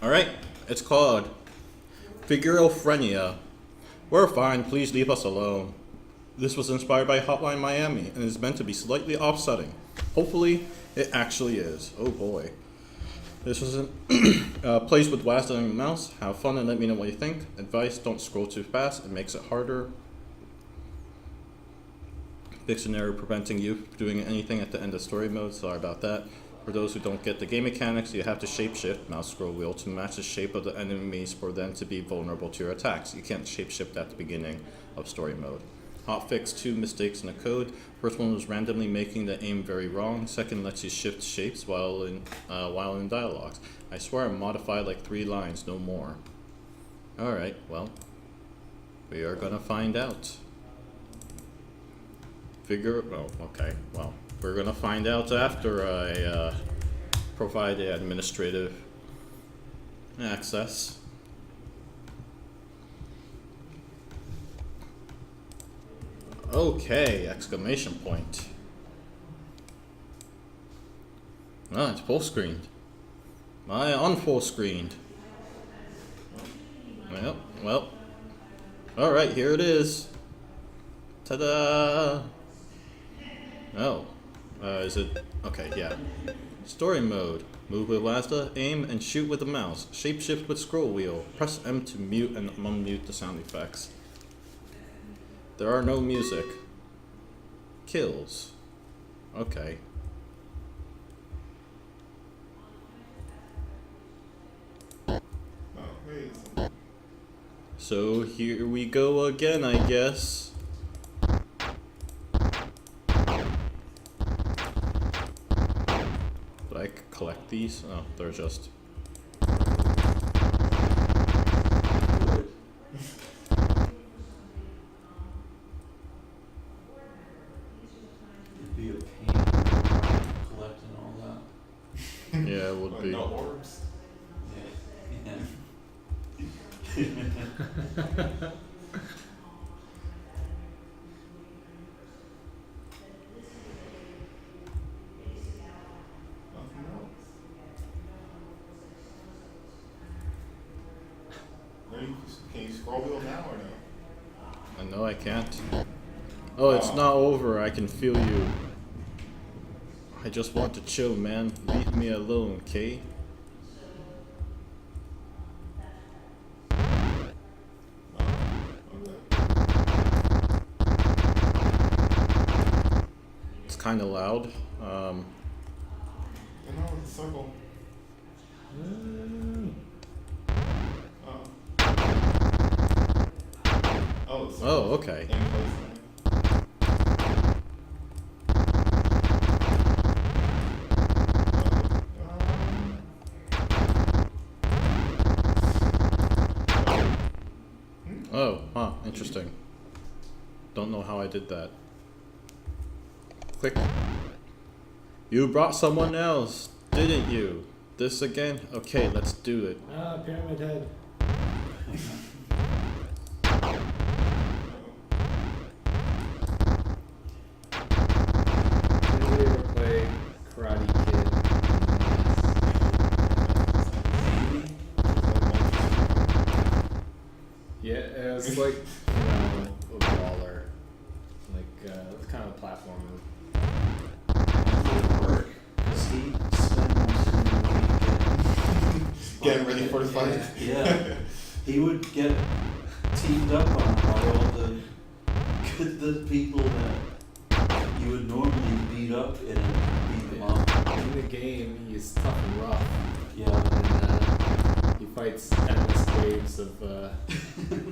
Alright, it's called Figurophrenia. We're fine, please leave us alone. This was inspired by Hotline Miami and is meant to be slightly offsetting. Hopefully, it actually is. Oh boy. This was plays with WASD and mouse. Have fun and let me know what you think. Advice, don't scroll too fast, it makes it harder. Dictionary preventing you from doing anything at the end of story mode, sorry about that. For those who don't get the game mechanics, you have to shapeshift mouse scroll wheel to match the shape of the enemies for them to be vulnerable to your attacks. You can't shapeshift at the beginning of story mode. Hotfix 2 mistakes in the code. First one was randomly making the aim very wrong. Second lets you shift shapes while in dialogues. I swear I modified like 3 lines, no more. Alright, well, we are gonna find out. Okay, well, we're gonna find out after I provide the administrative access. Okay, exclamation point. Ah, it's full screened. I unfull screened. Well. Alright, here it is. Ta-da! Oh. Is it? Okay, yeah. Story mode. Move with WASD, aim, and shoot with the mouse. Shapeshift with scroll wheel. Press M to mute and unmute the sound effects. There are no music. Kills. Okay. So here we go again, I guess. Did I collect these? Oh, they're just... It'd be a pain collecting all that. Yeah, it would be. No orbs. Yeah. Can you scroll wheel now or no? I know I can't. Oh, it's not over. I can feel you. I just want to chill, man. Leave me alone, okay? It's kind of loud. No, it's a circle. Oh, okay. Oh, huh, interesting. Don't know how I did that. Click. You brought someone else, didn't you? This again? Okay, let's do it. Ah, Pyramid Head. Did we ever play Karate Kid? Maybe. Yeah, it was like, you know, a brawler. Like, it's kind of a platformer. Would it work? Because he spent most of the week Getting ready for the fight. Yeah. He would get teamed up on by all the people that you would normally beat up and beat them up. In the game, he's tough and rough. Yeah. And he fights endless waves of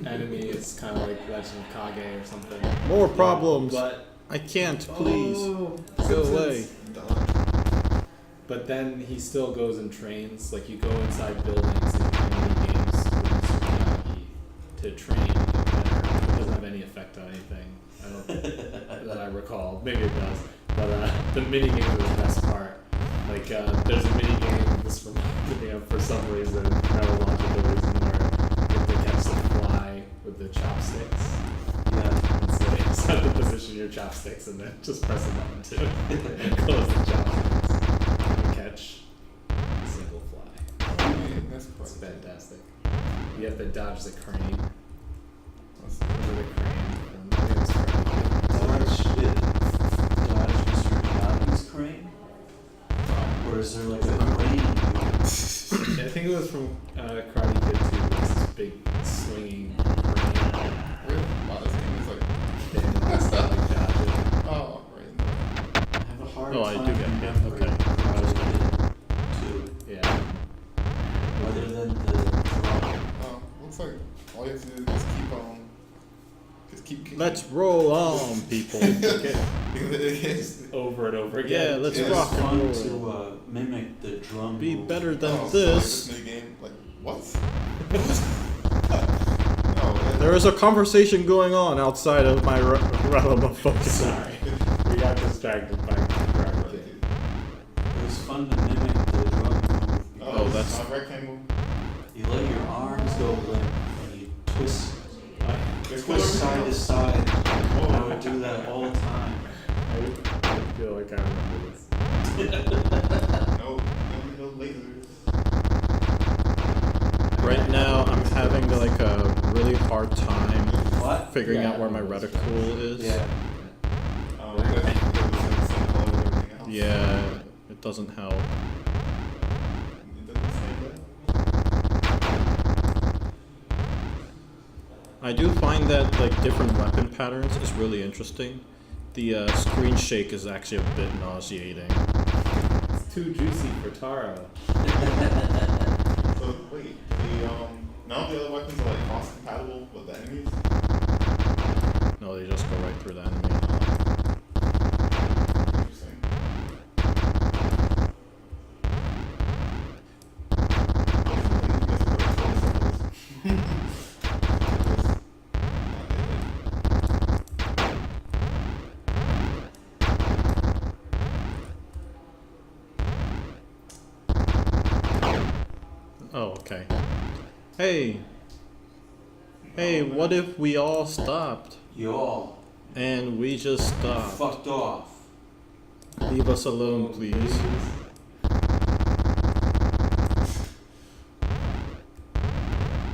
enemies, kind of like Legend of Kage or something. More problems. But I can't, please. Oh, Go away. But then he still goes and trains. Like, you go inside buildings and play mini games with Mr. Miyagi to train and get better. It doesn't have any effect on anything. I don't that I recall. Maybe it does. But the mini games are the best part. Like, there's a mini game this reminded me of for some reason, neurological reason, where you have to catch the fly with the chopsticks. Yeah. And so you just have to position your chopsticks and then just press a button to close the chopsticks and catch a single fly. That's That's It's correct. fantastic. You have to dodge the crane. That's- Remember the crane from I think it was Karate Kid. Dodge Mr. Miyagi's crane? Or is there like a crane? Yeah, I think it was from Karate Kid 2. This big swinging crane. Really? Wow, this game is like. They has to like dodge it. Oh, right. I have a hard Oh, I time do get it. remembering Okay. Karate Kid 2. Yeah. Other than the drum. Oh, looks like all you have to do is just keep kicking. Let's roll on, people. Okay. It's Over and over Yeah, again. let's It's rock and fun roll. to mimic the drum. Be move. better than oh, this. So like this minigame, like what? No, There is a conversation going on outside of my realm of focus. Sorry. We got distracted by Karate Kid. It was fun to mimic the drum move. Oh, because that's- rectangle. You let your arms go limp and you twist It's twist side to side. I Oh, would do that all the time. I feel like I remember this. no lasers. Right now, I'm having like a really hard time What? figuring Yeah, out where my that's reticule is. Yeah. Oh, that's the same color as everything else. Yeah, it doesn't help. It doesn't say that. I do find that like different weapon patterns is really interesting. The screen shake is actually a bit nauseating. It's too juicy for Taro. So wait, none of the other weapons are like cross compatible with the enemies. No, they just go right through the enemy. Interesting. Oh, okay. Hey! Hey, what if we all stopped? Y'all And we just stopped. fucked off. Leave us alone, please.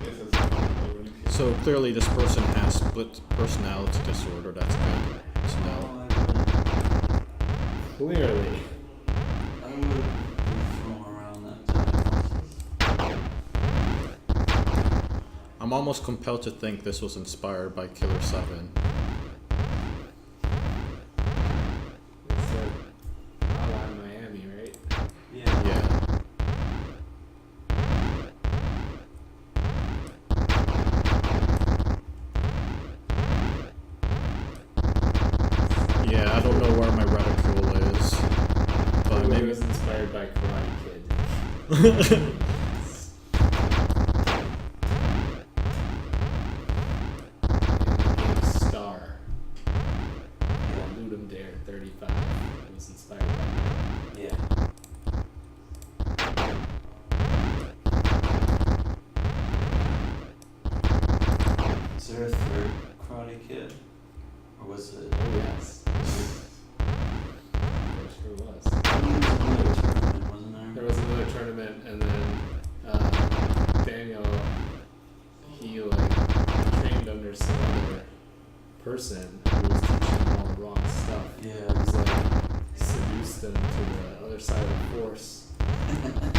This is already So clearly this person has split personality disorder, that's good to know. Clearly. I would be thrown around that time. I'm almost compelled to think this was inspired by Killer 7. It's a la Miami, right? Yeah. Yeah. Yeah, I don't know where my reticule is. But Maybe it maybe was inspired by Karate Kid. And the game Star. Yeah. Ludum Dare 35. It was inspired by that. Yeah. Is there a third Karate Kid? Or was it? Oh yes. There sure was. I mean, there was another tournament, wasn't there? There was another tournament, and then Daniel, he like trained under some other person who was teaching him all the wrong stuff. Yeah. It was like seduced him to the other side of the force. And then it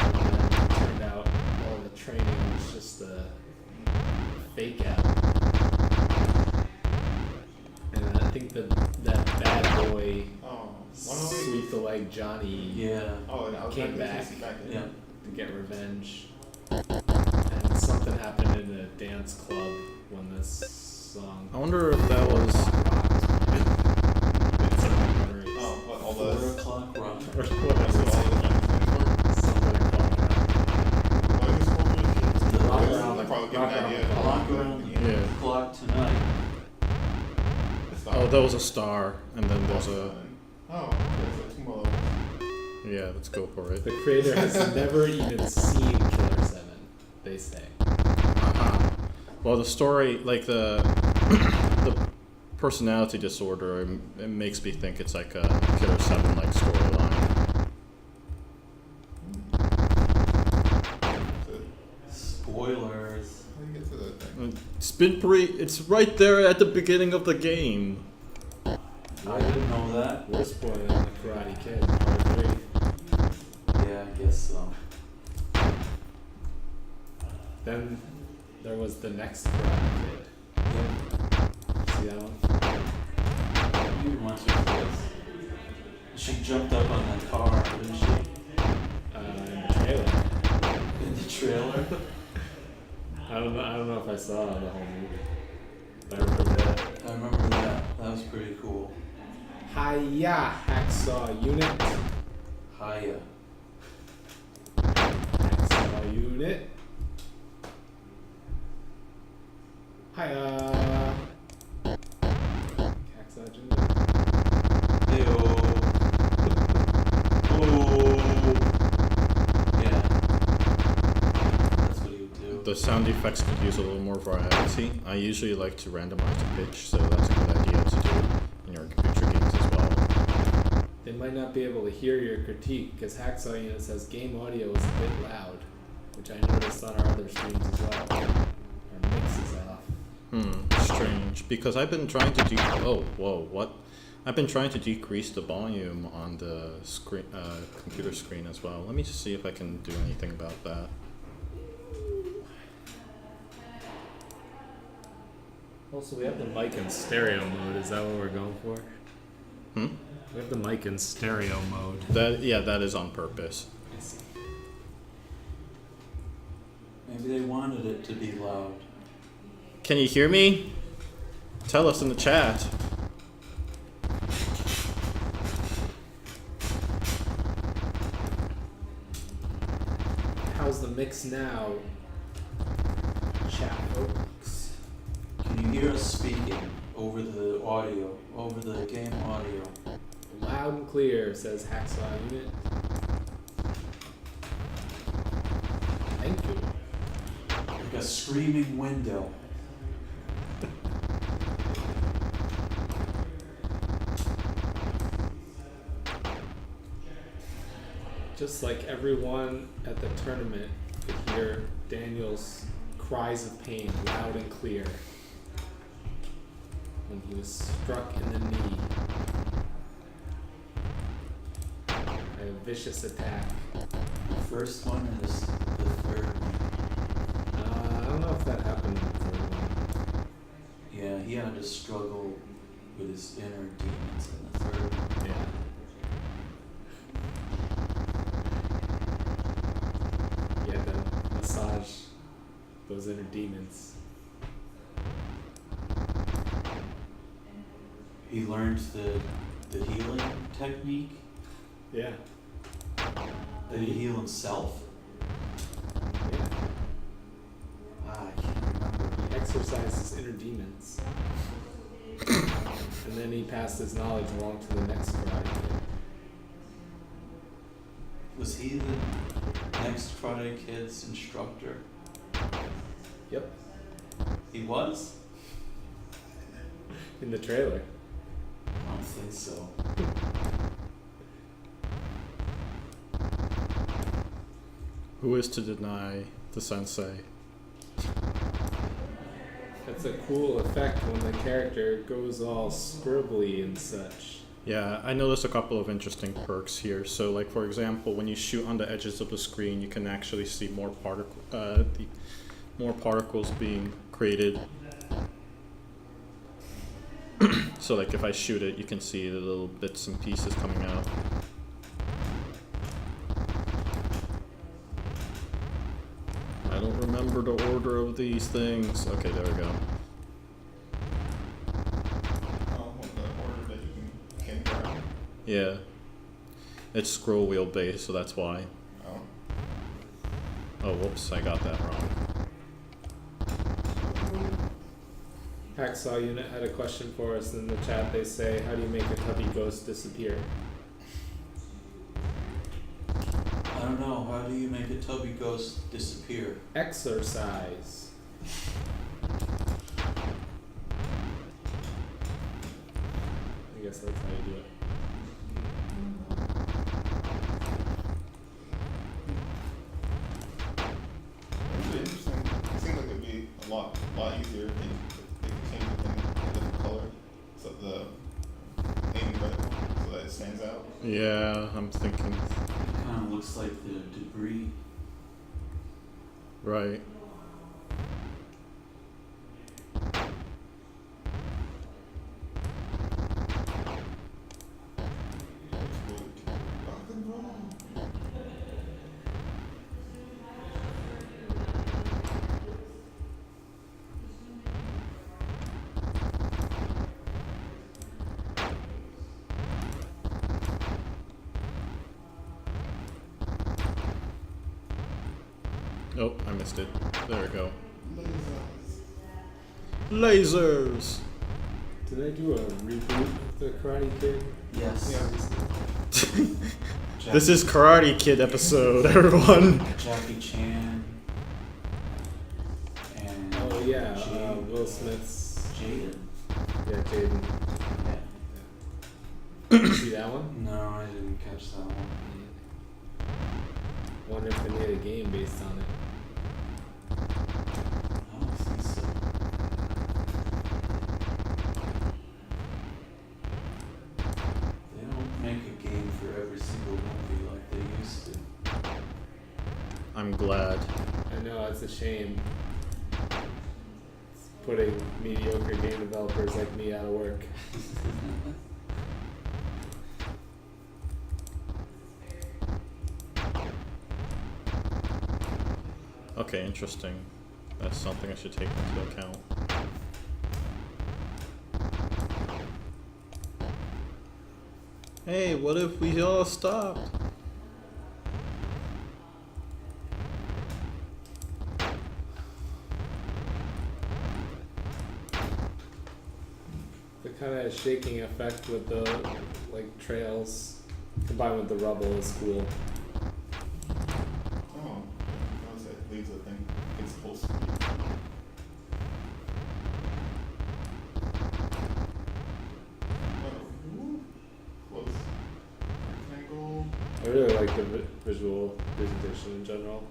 turned out all the training was just a fake out. And I think that bad boy, Oh, sweep the leg Johnny, Yeah. Oh, and I was Came back back. back in. Yeah. to get revenge. And something happened in a dance club when this song. I wonder if that was It's in my memories. Oh, what, all 4 the... o'clock rock. Or That's what all whatever. the Chinese Something in Rock were? Why is this called The Rock This is around the- probably give rock an around idea. the clock. Rock around the Yeah. clock tonight. Stop. Oh, that was a star, and then there's a Oh, okay, so 2 more levels. yeah. Let's go for it. The creator has never even seen Killer 7, they say. Uh-huh. Well, the story, like the the personality disorder, it makes me think it's like a Killer 7 like storyline. So, Spin Parade, it's right there at the beginning of the game. I didn't know that. We're spoiling the Karate Kid part 3. Yeah, I guess so. Then there was the next Karate Kid. Yeah. See that one? You once or twice. She jumped up on the car, didn't she? In the trailer. In the trailer? I don't know if I saw the whole movie. But I remember that. I remember that. That was pretty cool. Hiya, Hacksaw Unit. Hiya. Hacksaw Unit. Hiya. Hacksaw Unit. Heyo. Oh. Yeah. That's what he would do. The sound effects could use a little more variety. I usually like to randomize the pitch, so that's a good idea to do in your computer games as well. They might not be able to hear your critique because Hacksaw Unit says game audio is a bit loud, which I noticed on our other streams as well. Our mix is off. Strange. Because I've been trying to what? I've been trying to decrease the volume on the screen, computer screen as well. Let me just see if I can do anything about that. Also, we have the mic in stereo mode. Is that what we're going for? We have the mic in stereo mode. That is on purpose. I see. Maybe they wanted it to be loud. Can you hear me? Tell us in the chat. How's the mix now? Chat folks. Can you hear us speaking over the audio, over the game audio? Loud and clear, says Hacksaw Unit. Thank you. Like a screaming window. Just like everyone at the tournament could hear Daniel's cries of pain loud and clear when he was struck in the knee by a vicious attack. The first one and the third one. I don't know if that happened in the third one. Yeah, he had to struggle with his inner demons in the third one. Yeah. He had to massage those inner demons. He learned the healing technique. Yeah. Did he heal himself? Yeah. I can't remember. He exercised his inner demons. And then he passed his knowledge along to the next Karate Kid. Was he the next Karate Kid's instructor? Yep. He was? In the trailer. I don't think so. Who is to deny the sensei? That's a cool effect when the character goes all scribbly and such. Yeah, I noticed a couple of interesting perks here. So, like for example, when you shoot on the edges of the screen, you can actually see more particles being created. So, like if I shoot it, you can see the little bits and pieces coming out. I don't remember the order of these things. Okay, there we go. Oh, what the order that you can grab? Yeah. It's scroll wheel based, so that's why. Oh. Oh, whoops, I got that wrong. Hacksaw Unit had a question for us in the chat. They say, how do you make a tubby ghost disappear? I don't know. How do you make a tubby ghost disappear? Exercise. I guess that's how you do it. Actually interesting. It seems like it'd be a lot lot easier. They could change the thing a different color, so the aiming reticle, so that it stands out. Yeah, I'm thinking. It kind of looks like the debris. Right. Rock and roll. Oh, I missed it. There we go. Lasers. Lasers! Did they do a reboot of the Karate Kid? Yes. Yeah. This is Karate Kid episode, everyone. Jackie Chan. And Oh yeah, Jade, Will Smith's. Jaden. Yeah, Jaden. Yeah. Did you see that one? No, I didn't catch that one. Wonder if they made a game based on it. I don't think so. They don't make a game for every single movie like they used to. I'm glad. I know, it's a shame. It's putting mediocre game developers like me out of work. Okay, interesting. That's something I should take into account. Hey, what if we all stopped? The kind of shaking effect with the like trails combined with the rubble is cool. Oh, that was it. Leaves the thing. It's full screen. Ooh, close. Rectangle. I really like the visual presentation in general.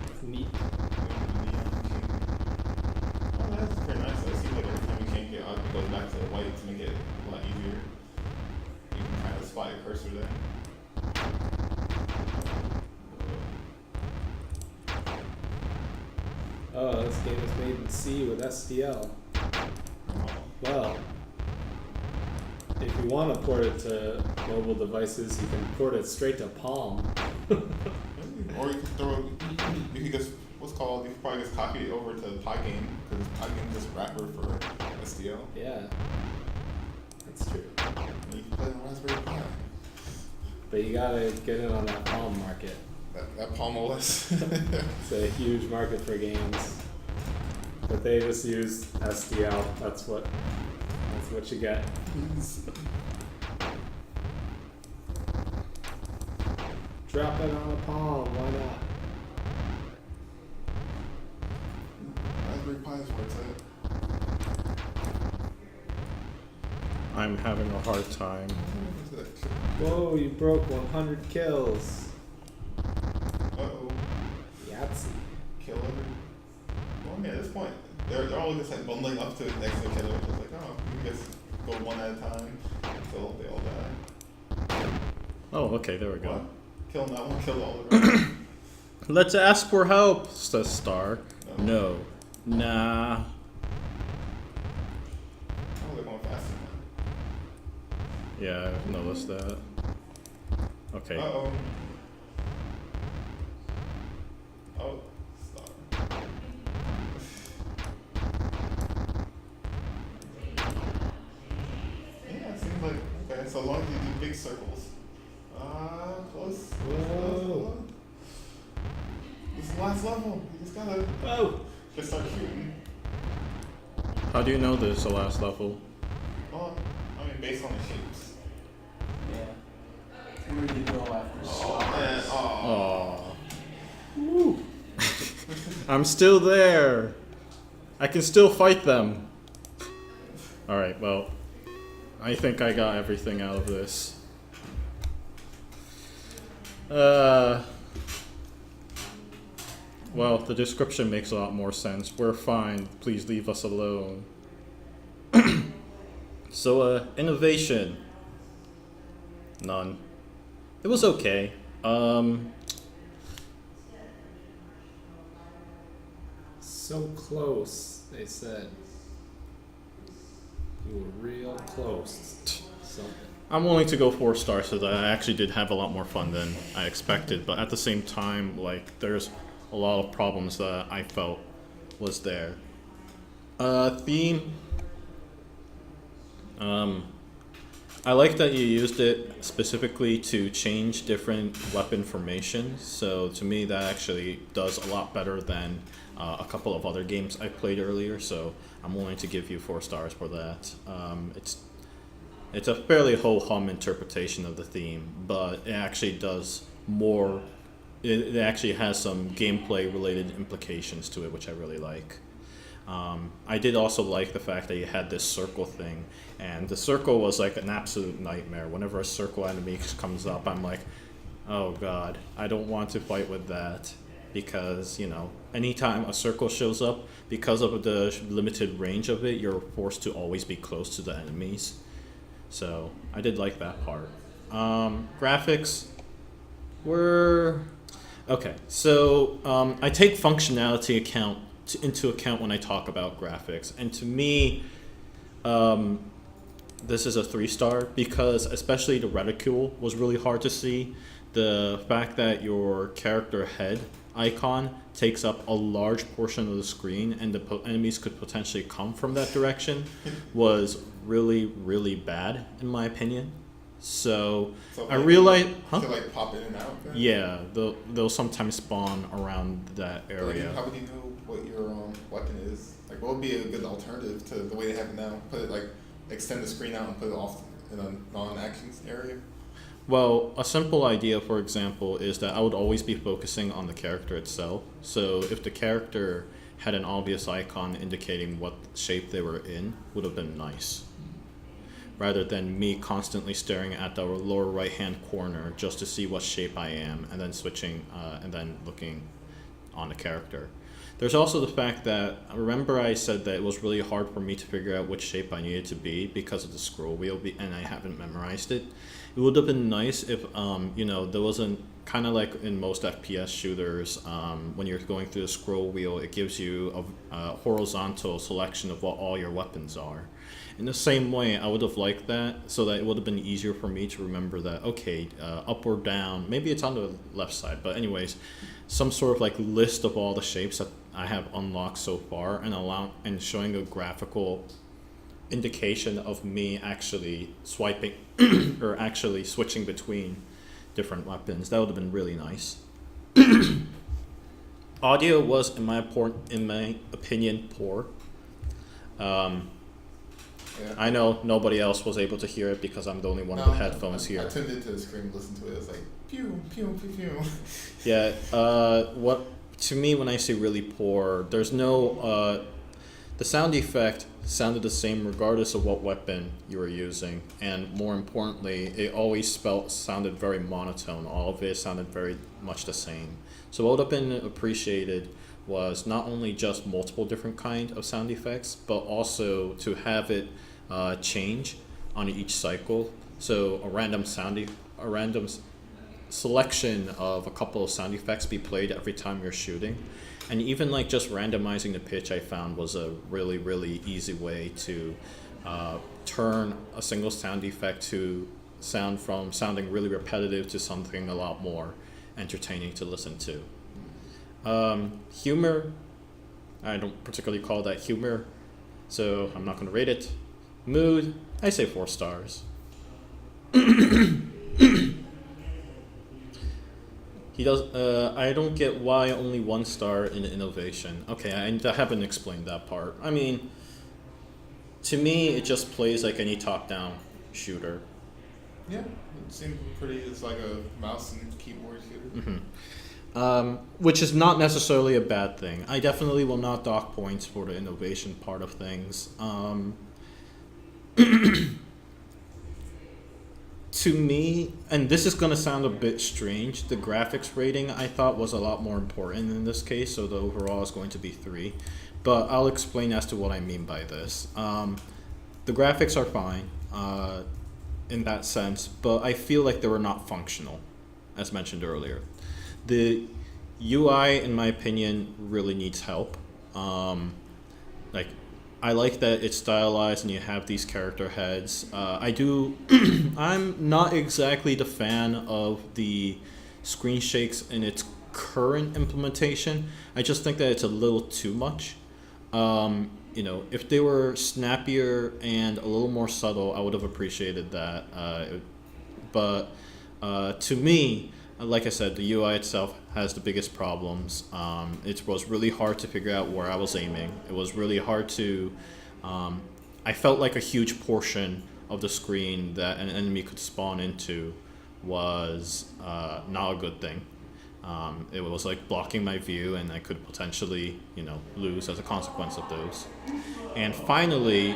It's neat. Neon king. Oh, that's pretty nice. It seems like every time you change it, it goes back to white to make it a lot easier. You can kind of spot your cursor there. Oh, this game is made in C with STL. Oh. Well, if you want to port it to mobile devices, you can port it straight to Palm. Or you can throw, you can just, what's called, you can probably just copy it over to Pygame, because Pygame is just wrapper for STL. Yeah, that's true. And you can play it on Raspberry Pi. But you gotta get in on that Palm market. That Palm OS. It's a huge market for games. But they just use STL. That's what you get. Drop it on a Palm, why not? Raspberry Pi is where it's at. I'm having a hard time. What's that? Whoa, you broke 100 kills. Uh-oh. Yahtzee. Killer. Well, I mean, at this point, they're all just like bundling up to next to the killer. It's like, oh, you can just go one at a time until they all die. Oh, okay, there we go. What? Kill that one, kill all the rest. Let's ask for help, says Star. No. Nah. Oh, they're going faster now. Yeah, I've noticed that. Okay. Uh-oh. Oh, Star. Yeah, it seems like, okay, so long as you do big circles. Close. Whoa. This is the last level. You just gotta just start shooting. How do you know this is the last level? Well, I mean, based on the shapes. Yeah. Where do you go after Oh, man. Aww. I'm still there. I can still fight them. Alright, well, I think I got everything out of this. Well, the description makes a lot more sense. We're fine. Please leave us alone. So, innovation. None. It was okay. So close, they said. You were real close. Something. I'm willing to go 4 stars so that I actually did have a lot more fun than I expected, but at the same time, like, there's a lot of problems that I felt was there. Theme. I like that you used it specifically to change different weapon formations. So to me, that actually does a lot better than a couple of other games I played earlier. So I'm willing to give you 4 stars for that. It's a fairly ho-hum interpretation of the theme, but it actually does more. It actually has some gameplay-related implications to it, which I really like. I did also like the fact that you had this circle thing, and the circle was like an absolute nightmare. Whenever a circle enemy comes up, I'm like, oh god, I don't want to fight with that, because, you know, anytime a circle shows up, because of the limited range of it, you're forced to always be close to the enemies. So I did like that part. Graphics were okay. So I take functionality into account when I talk about graphics, and to me, this is a 3-star because especially the reticule was really hard to see. The fact that your character head icon takes up a large portion of the screen and the enemies could potentially come from that direction was really, really bad in my opinion. So I realized, To like pop in and out. Then? Yeah, they'll sometimes spawn around that area. How would you know what your weapon is? Like, what would be a good alternative to the way they have it now? Put it like extend the screen out and put it off in a non-action area. Well, a simple idea, for example, is that I would always be focusing on the character itself. So if the character had an obvious icon indicating what shape they were in, would have been nice. Rather than me constantly staring at the lower right-hand corner just to see what shape I am, and then switching, and then looking on the character. There's also the fact that, remember I said that it was really hard for me to figure out which shape I needed to be because of the scroll wheel, and I haven't memorized it. It would have been nice if, you know, there wasn't, kind of like in most FPS shooters, when you're going through the scroll wheel, it gives you a horizontal selection of what all your weapons are. In the same way, I would have liked that so that it would have been easier for me to remember that, okay, up or down, maybe it's on the left side, but anyways, some sort of like list of all the shapes that I have unlocked so far, and showing a graphical indication of me actually swiping or actually switching between different weapons. That would have been really nice. Audio was, in my opinion, poor. Yeah. I know nobody else was able to hear it because I'm the only one with headphones here. I tuned into the screen and listened to it. It was like pew pew pew pew. Yeah. What to me when I say really poor, there's no. The sound effect sounded the same regardless of what weapon you were using, and more importantly, it always sounded very monotone. All of it sounded very much the same. So what would have been appreciated was not only just multiple different kind of sound effects, but also to have it change on each cycle. So a random selection of a couple of sound effects be played every time you're shooting. And even like just randomizing the pitch, I found was a really, really easy way to turn a single sound effect to sound from sounding really repetitive to something a lot more entertaining to listen to. Humor, I don't particularly call that humor, so I'm not going to rate it. Mood, I say 4 stars. He does. I don't get why only 1 star in innovation. Okay, I haven't explained that part. I mean, to me, it just plays like any top-down shooter. Yeah, it seemed pretty. It's like a mouse and keyboard shooter. Mm-hmm. Which is not necessarily a bad thing. I definitely will not dock points for the innovation part of to me, and this is gonna sound a bit strange, the graphics rating I thought was a lot more important in this case, so the overall is going to be 3. But I'll explain as to what I mean by this. The graphics are fine in that sense, but I feel like they were not functional, as mentioned earlier. The UI, in my opinion, really needs help. Like, I like that it's stylized and you have these character heads. I'm not exactly the fan of the screen shakes in its current implementation. I just think that it's a little too much. If they were snappier and a little more subtle, I would have appreciated that. But to me, like I said, the UI itself has the biggest problems. It was really hard to figure out where I was aiming. It was really hard to... I felt like a huge portion of the screen that an enemy could spawn into was not a good thing. It was like blocking my view, and I could potentially, lose as a consequence of those. And finally,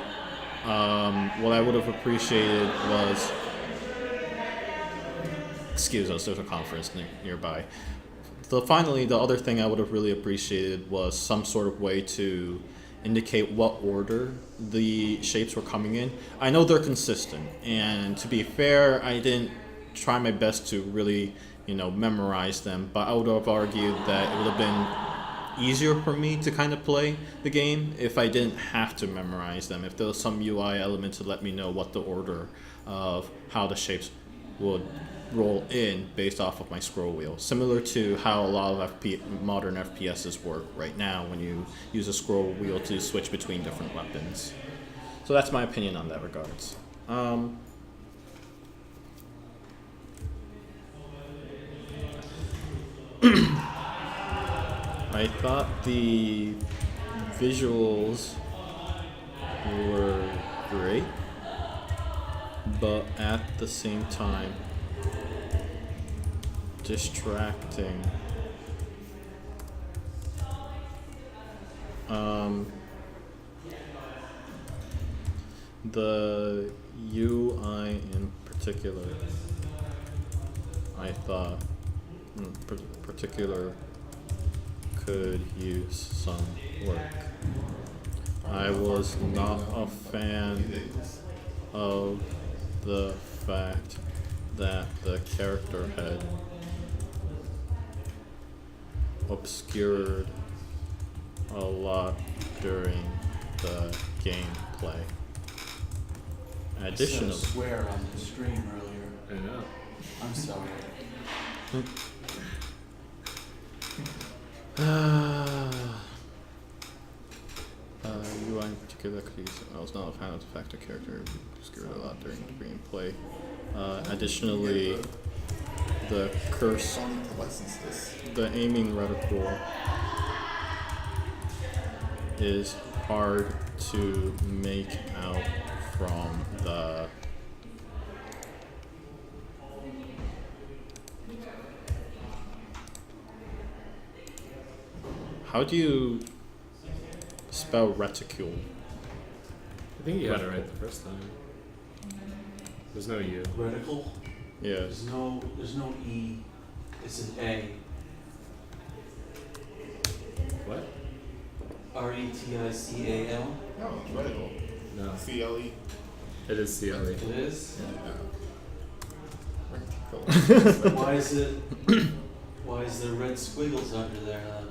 what I would have appreciated was... Excuse us, there's a conference nearby. Finally, the other thing I would have really appreciated was some sort of way to indicate what order the shapes were coming in. I know they're consistent, and to be fair, I didn't try my best to really, memorize them, but I would have argued that it would have been easier for me to kind of play the game if I didn't have to memorize them, if there was some UI element to let me know what the order of how the shapes would roll in based off of my scroll wheel, similar to how a lot of modern FPSs work right now when you use a scroll wheel to switch between different weapons. So that's my opinion on that regards. I thought the visuals were great, but at the same time distracting. The UI in particular, I thought in particular could use some work. I was not a fan of the fact that the character head obscured a lot during the gameplay. Additionally, I said a swear on the stream earlier. I know. I'm sorry. UI in particular could use. I was not a fan of the fact the character obscured a lot during the gameplay. Additionally, the curse, Sony to license this. the aiming reticle is hard to make out from the how do you spell reticule? I think you got it right the first time. There's no U. Reticle? Yes. There's no E. It's an A. What? R-E-T-I-C-A-L. No, it's reticle. No. CLE. It is CLE. It is? Reticle. Why is there red squiggles under there then?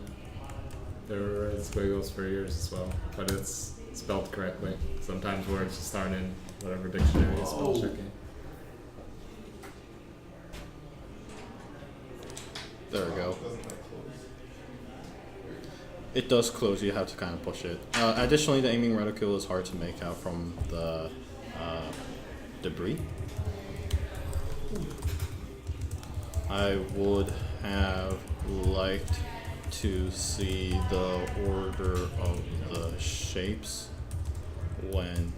There were red squiggles for years as well, but it's spelled correctly. Sometimes words just aren't in whatever dictionary is spell Oh. checking. There we go. Doesn't that close? It does close, you have to kind of push it. Additionally, the aiming reticule is hard to make out from the debris. I would have liked to see the order of the shapes when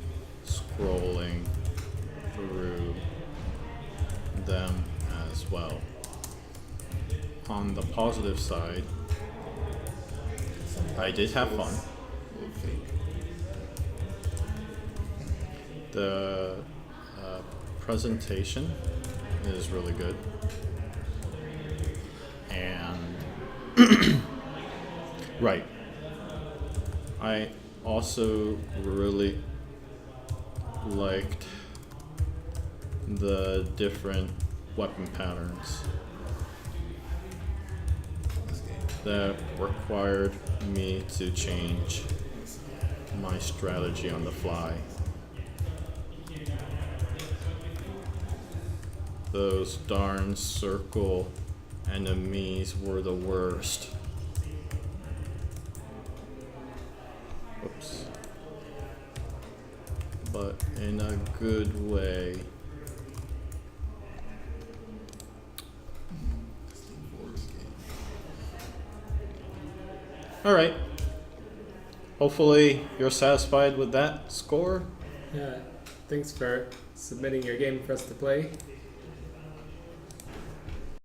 scrolling through them as well. On the positive side, I did have fun. The presentation is really good. And right. I also really liked the different weapon patterns that required me to change my strategy on the fly. Those darn circle enemies were the worst. Whoops. But in a good way. Alright. Hopefully you're satisfied with that score. Yeah, thanks for submitting your game for us to play.